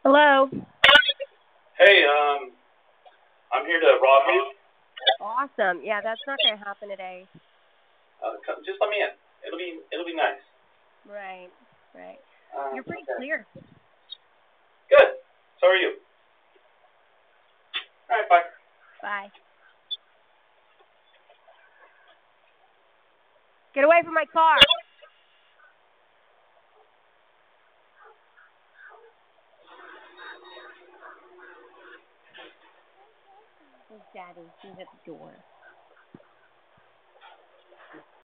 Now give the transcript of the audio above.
Hello. Hey, I'm here to rob you. Awesome. Yeah, that's not going to happen today. Just let me in. It'll be nice. Right. Right. You're pretty Okay. clear. Good. So are you. All right, bye. Bye. Get away from my car. Where's Daddy? He's at the door.